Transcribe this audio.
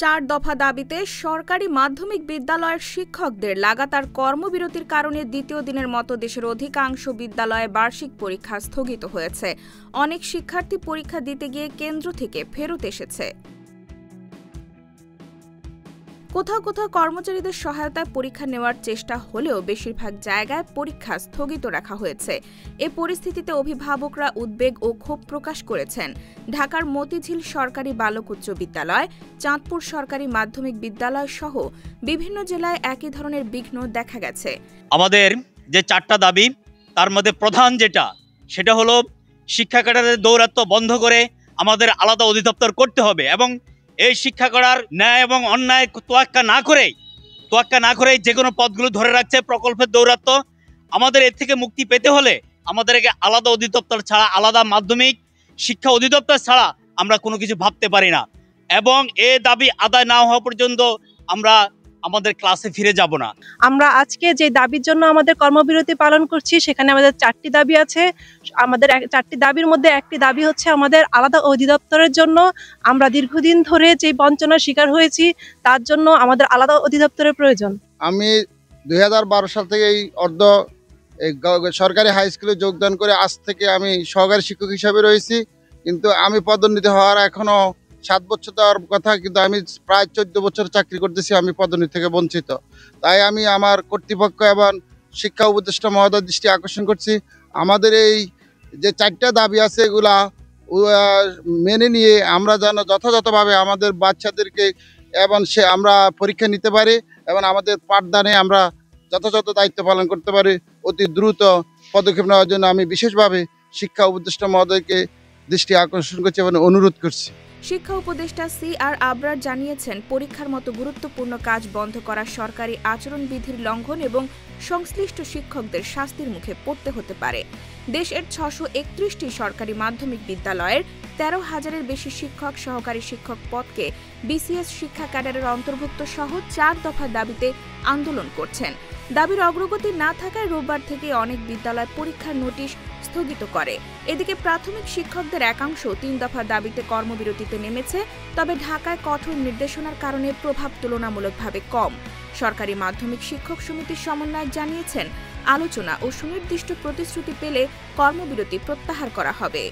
চার দফা দাবিতে সরকারি মাধ্যমিক বিদ্যালয়ের শিক্ষকদের লাগাতার কর্মবিরতির কারণে দ্বিতীয় দিনের মতো দেশের অধিকাংশ বিদ্যালয়ে বার্ষিক পরীক্ষা স্থগিত হয়েছে। অনেক শিক্ষার্থী পরীক্ষা দিতে গিয়ে কেন্দ্র থেকে ফেরত এসেছে। কোথাও কোথাও কর্মচারীদের সহায়তায় পরীক্ষা নেওয়ার চেষ্টা হলেও বেশিরভাগ জায়গায় পরীক্ষা স্থগিত রাখা হয়েছে। এ পরিস্থিতিতে অভিভাবকরা উদ্বেগ ও ক্ষোভ প্রকাশ করেছেন। ঢাকার মতিঝিল সরকারি বালক উচ্চ বিদ্যালয়, চাঁদপুর সরকারি মাধ্যমিক বিদ্যালয় সহ বিভিন্ন জেলায় একই ধরনের বিঘ্ন দেখা গেছে। আমাদের যে চারটা দাবি তার মধ্যে প্রধান সেটা হলো শিক্ষা ক্যাডারের দৌরাত্ম্য বন্ধ করে আমাদের আলাদা অধিদপ্তর করতে হবে এবং এই শিক্ষা করার ন্যায় এবং অন্যায় তোয়াক্কা না করে যে কোনো পদগুলো ধরে রাখছে প্রকল্পের দৌরাত্ম্য। আমাদের এর থেকে মুক্তি পেতে হলে আমাদেরকে আলাদা অধিদপ্তর ছাড়া, আলাদা মাধ্যমিক শিক্ষা অধিদপ্তর ছাড়া আমরা কোনো কিছু ভাবতে পারি না এবং এ দাবি আদায় না হওয়া পর্যন্ত আমরা আমাদের ক্লাসে ফিরে যাব না। আমরা আজকে যে দাবির জন্য আমাদের কর্মবিরতি পালন করছি সেখানে আমাদের চারটি দাবি আছে। আমাদের চারটি দাবির মধ্যে একটি দাবি হচ্ছে আমাদের আলাদা অধিদপ্তরের জন্য। আমরা দীর্ঘদিন ধরে যে বঞ্চনার শিকার হয়েছি তার জন্য আমাদের আলাদা অধিদপ্তরের প্রয়োজন। আমি 2012 সাল থেকে এই সরকারি হাই স্কুলে যোগদান করে আজ থেকে আমি সহকারী শিক্ষক হিসাবে রয়েছি, কিন্তু আমি পদোন্নতি হওয়ার এখনো 7 বছর দেওয়ার কথা, কিন্তু আমি প্রায় 14 বছর চাকরি করতেছি, আমি পদোন্নতি থেকে বঞ্চিত। তাই আমি আমার কর্তৃপক্ষ এবং শিক্ষা উপদেষ্টা মহোদয়ের দৃষ্টি আকর্ষণ করছি, আমাদের এই যে চারটা দাবি আছে এগুলা মেনে নিয়ে আমরা যেন যথাযথভাবে আমাদের বাচ্চাদেরকে এবং আমরা পরীক্ষা নিতে পারি এবং আমাদের পাঠদানে আমরা যথাযথ দায়িত্ব পালন করতে পারি। অতি দ্রুত পদক্ষেপ নেওয়ার জন্য আমি বিশেষভাবে শিক্ষা উপদেষ্টা মহোদয়কে দৃষ্টি আকর্ষণ করছি এবং অনুরোধ করছি। শিক্ষা উপদেষ্টা CR আবরার জানিয়েছেন, পরীক্ষার মতো গুরুত্বপূর্ণ কাজ বন্ধ করা সরকারি আচরণবিধির লঙ্ঘন এবং সংশ্লিষ্ট শিক্ষকদের শাস্তির মুখে পড়তে হতে পারে। দেশের 631টি সরকারি মাধ্যমিক বিদ্যালয়ের 13,000-এর বেশি শিক্ষক, সহকারী শিক্ষক পদকে BCS শিক্ষা ক্যাডারের অন্তর্ভুক্ত সহ 4 দফা দাবিতে আন্দোলন করছেন। দাবির অগ্রগতি না থাকায় রোববার থেকে অনেক বিদ্যালয় পরীক্ষার নোটিশ স্থগিত করে। এদিকে প্রাথমিক শিক্ষকদের একাংশ 3 দফা দাবিতে কর্মবিরতিতে নেমেছে, তবে ঢাকায় কঠোর নির্দেশনার কারণে প্রভাব তুলনামূলকভাবে কম। সরকারি মাধ্যমিক শিক্ষক সমিতির সমন্বয়ক জানিয়েছেন, আলোচনা ও সুনির্দিষ্ট প্রতিশ্রুতি পেলে কর্মবিরতি প্রত্যাহার করা হবে।